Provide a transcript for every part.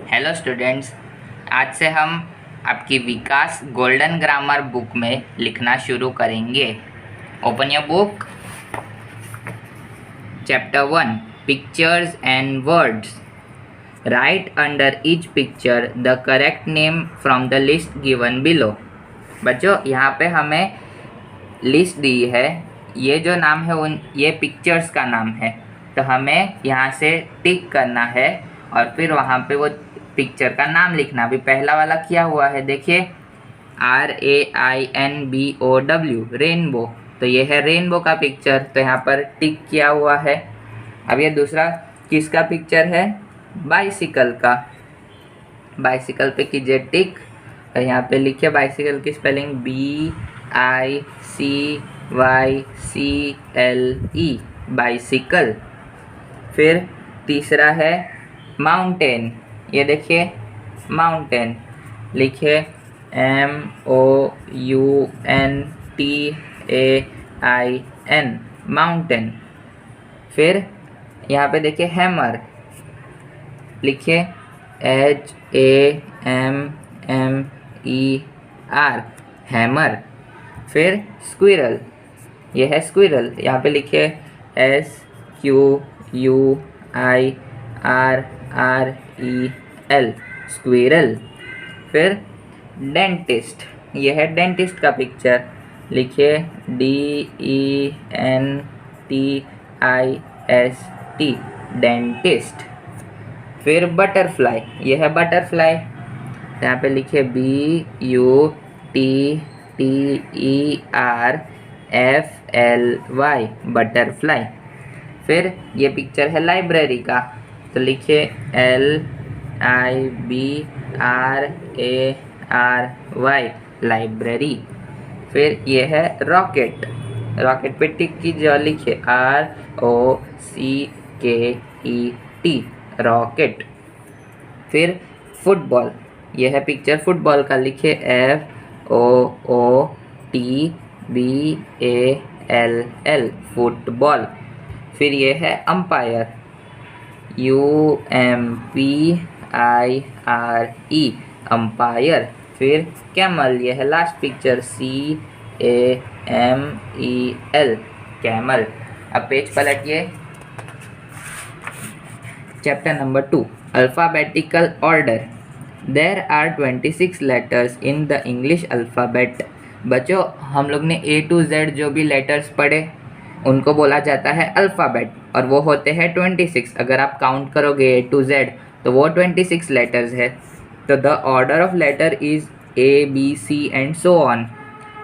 Hello students, आज से हम आपकी विकास गोल्डन ग्रामर बुक में लिखना शुरू करेंगे। Open your book. Chapter 1 pictures and words. Right under each picture the correct name from the list given below. बच्चों, यहाँ पे हमें लिस्ट दी है, ये जो नाम है ये पिक्चर्स का नाम है, तो हमें यहाँ से टिक करना है और फिर वहाँ पे वो पिक्चर का नाम लिखना। अभी पहला वाला किया हुआ है, देखिए RAINBOW, रेनबो, तो ये है रेनबो का पिक्चर, तो यहाँ पर टिक किया हुआ है। अब ये दूसरा किसका पिक्चर है? बाइसिकल का। बाइसिकल पे कीजिए टिक और यहाँ पे लिखिए बाइसिकल की स्पेलिंग BICYCLE, बाइसिकल। फिर तीसरा है माउंटेन, ये देखिए माउंटेन, लिखिए MOUNTAIN, माउंटेन। फिर यहाँ पे देखिए हैमर, लिखिए HAMMER, हैमर। फिर स्क्विरल, ये है स्क्विरल, यहाँ पे लिखिए SQUIRREL, स्क्विरल। फिर डेंटिस्ट, ये है डेंटिस्ट का पिक्चर, लिखिए DENTIST, डेंटिस्ट। फिर बटरफ्लाई, ये है बटरफ्लाई, यहाँ पे लिखिए BUTTERFLY, बटरफ्लाई। फिर ये पिक्चर है लाइब्रेरी का, तो लिखिए LIBRARY, लाइब्रेरी। फिर ये है रॉकेट, रॉकेट पे टिक कीजिए और लिखिए ROCKET, रॉकेट। फिर फुटबॉल, यह है पिक्चर फुटबॉल का, लिखिए FOOTBALL, फुटबॉल। फिर ये है अंपायर, UMPIRE, अंपायर। फिर कैमल, यह है लास्ट पिक्चर CAMEL, कैमल। अब पेज पलटिए। Chapter number 2 alphabetical order. There are 26 letters in the English alphabet. बच्चों, हम लोग ने A to Z जो भी लेटर्स पढ़े उनको बोला जाता है अल्फ़ाबेट, और वो होते हैं 26। अगर आप काउंट करोगे A to Z तो वो 26 लेटर्स है। तो the order of letter is ABC and so on.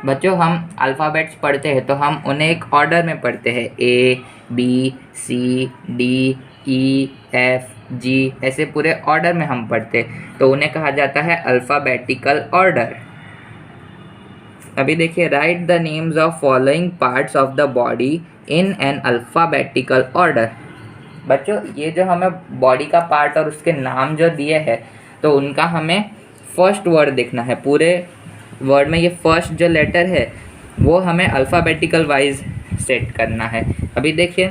बच्चों, हम अल्फ़ाबेट्स पढ़ते हैं तो हम उन्हें एक ऑर्डर में पढ़ते हैं, ABCDEFG, ऐसे पूरे ऑर्डर में हम पढ़ते, तो उन्हें कहा जाता है अल्फ़ाबेटिकल ऑर्डर। अभी देखिए, right the names of following parts of the body in an alphabetical order. बच्चों, ये जो हमें बॉडी का पार्ट और उसके नाम जो दिए हैं, तो उनका हमें फर्स्ट वर्ड देखना है। पूरे वर्ड में ये फर्स्ट जो लेटर है वो हमें अल्फ़ाबेटिकल वाइज सेट करना है। अभी देखिए,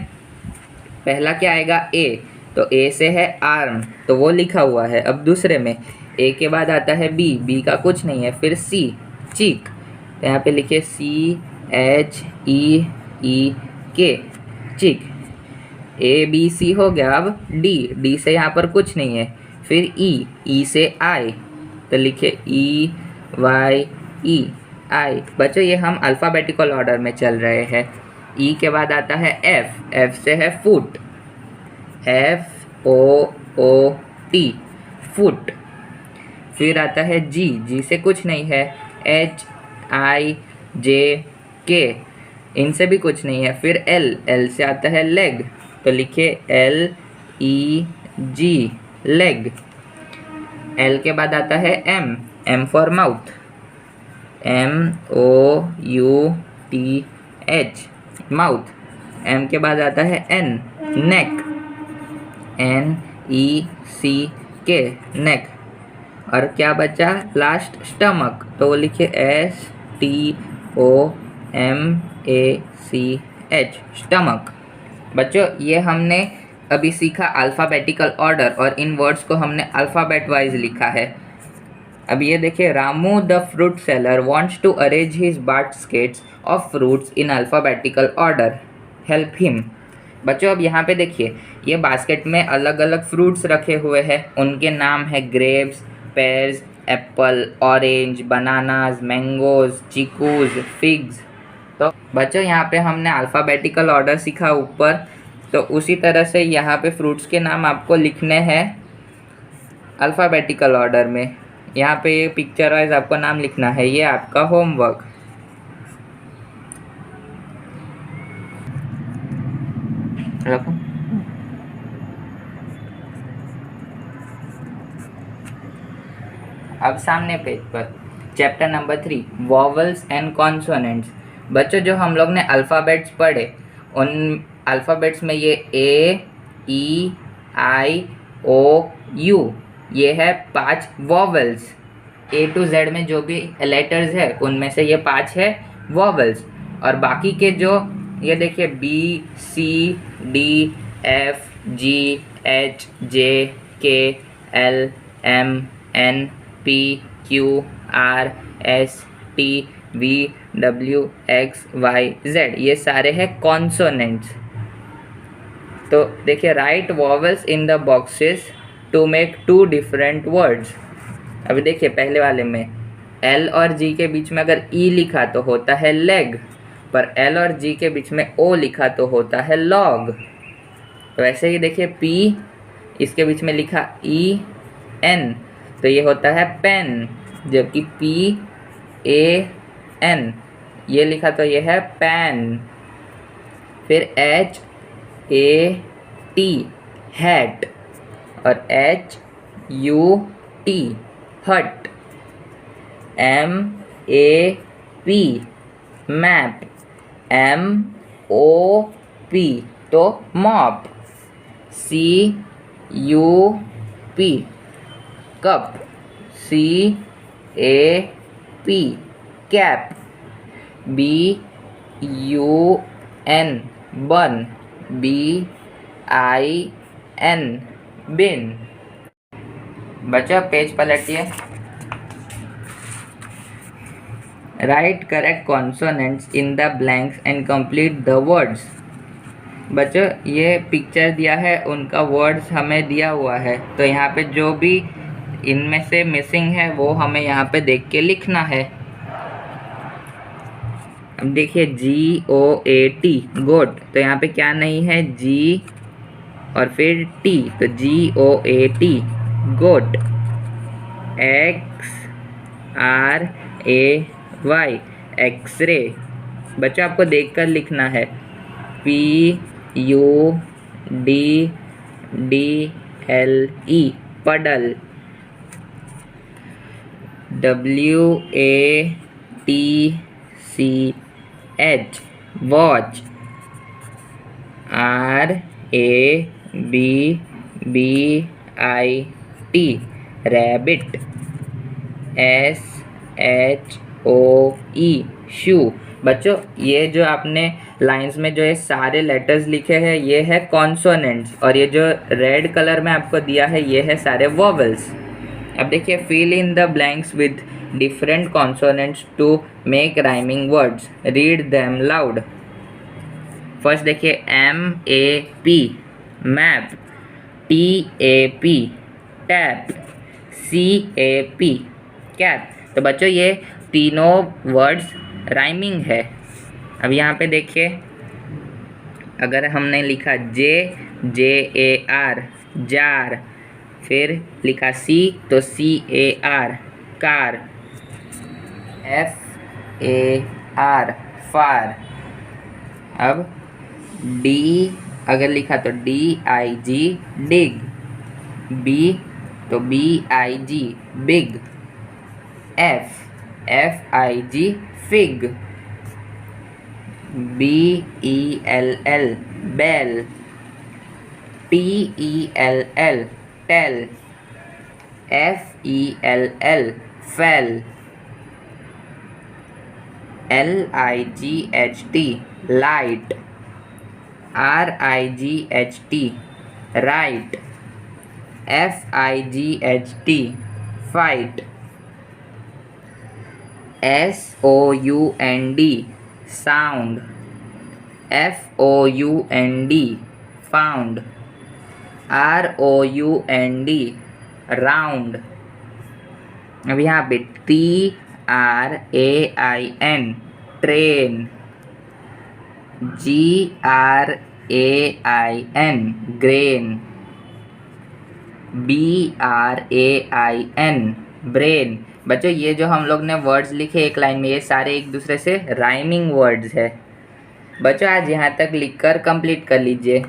पहला क्या आएगा? A, तो A से है आर्म, तो वो लिखा हुआ है। अब दूसरे में A के बाद आता है B, B का कुछ नहीं है। फिर C, चीक, तो यहाँ पे लिखिए CHEEK, चीक। ABC हो गया। अब D, D से यहाँ पर कुछ नहीं है। फिर E, E से I, तो लिखिए EYE, आई। बच्चों, ये हम अल्फ़ाबेटिकल ऑर्डर में चल रहे हैं। E के बाद आता है F, F से है फुट, FOOT, फुट। फिर आता है G, G से कुछ नहीं है, HIJK, इनसे भी कुछ नहीं है। फिर L, L से आता है लेग, तो लिखिए LEG, लेग। L के बाद आता है M, M for mouth, MOUTH, mouth. M के बाद आता है N, नेक, NECK, नेक। और क्या बचा लास्ट? स्टमक, तो वो लिखिए STOMACH, स्टमक। बच्चों, ये हमने अभी सीखा अल्फ़ाबेटिकल ऑर्डर और इन वर्ड्स को हमने अल्फ़ाबेट वाइज लिखा है। अब ये देखिए, Ramu the fruit seller wants to arrange his baskets of fruits in alphabetical order, help him. बच्चों अब यहाँ पे देखिए, ये बास्केट में अलग अलग फ्रूट्स रखे हुए हैं, उनके नाम है grapes, pears, apple, orange, bananas, mangoes, chikoos, figs. तो बच्चों यहाँ पे हमने अल्फ़ाबेटिकल ऑर्डर सीखा ऊपर, तो उसी तरह से यहाँ पे फ्रूट्स के नाम आपको लिखने हैं अल्फ़ाबेटिकल ऑर्डर में। यहाँ पे ये पिक्चर वाइज आपको नाम लिखना है, ये आपका होमवर्क। रखो। अब सामने पेज पर chapter number 3 vowels and consonants. बच्चों जो हम लोग ने अल्फ़ाबेट्स पढ़े, उन अल्फ़ाबेट्स में ये ए, ई, आई, ओ, यू, ये है 5 वॉवल्स। ए टू जेड में जो भी लेटर्स है उनमें से ये 5 है वॉवल्स, और बाकी के जो ये देखिए B, C, D, F, G, H, J, K, L, M, N, P, Q, R, S, T, V, W, X, Y, Z, ये सारे हैं कॉन्सोनेंट्स। तो देखिए, right vowels in the boxes to make 2 different words. अभी देखिए पहले वाले में एल और जी के बीच में अगर ई लिखा तो होता है लेग, पर एल और जी के बीच में ओ लिखा तो होता है लॉग। तो ऐसे ही देखिए पी, इसके बीच में लिखा ई एन तो ये होता है पेन, जबकि पी ए एन ये लिखा तो ये है पैन। फिर एच ए टी हैट और H U T hut. M A P map, M O P तो mop. C U P cup, C A P cap. B U N bun, B I N bin. बच्चों page पलटिए। Write correct consonants in the blanks and complete the words. बच्चों ये picture दिया है, उनका words हमें दिया हुआ है, तो यहाँ पे जो भी इनमें से मिसिंग है वो हमें यहाँ पे देख के लिखना है। अब देखिए GOAT गोट, तो यहाँ पे क्या नहीं है जी और फिर टी, तो GOAT गोट। XRAY x ray. बच्चों आपको देखकर लिखना है। PUDDLE पडल। WATCH watch. RABBIT rabbit. SHOE शू। बच्चों ये जो आपने लाइंस में जो ये सारे लेटर्स लिखे हैं ये है कॉन्सोनेंट्स, और ये जो रेड कलर में आपको दिया है ये है सारे वॉवल्स। अब देखिए fill in the blanks with different consonants to make rhyming words, read them loud. First देखिए MAP map, TAP tap, CAP cap. तो बच्चों ये तीनों वर्ड्स राइमिंग है। अब यहाँ पे देखिए अगर हमने लिखा JAR जार, फिर लिखा C तो CAR कार, FAR फार। अब D अगर लिखा तो DIG डिग, B तो BIG big, FIG fig, BELL bell, TELL tell, FELL fell, LIGHT light, RIGHT right, FIGHT, fight, SOUND, sound, FOUND, found, ROUND, round. अब यहाँ पे TRAIN, train, GRAIN, grain, BRAIN, brain. बच्चों ये जो हम लोग ने वर्ड्स लिखे एक लाइन में, ये सारे एक दूसरे से राइमिंग वर्ड्स है। बच्चों आज यहाँ तक लिखकर कंप्लीट कर लीजिए।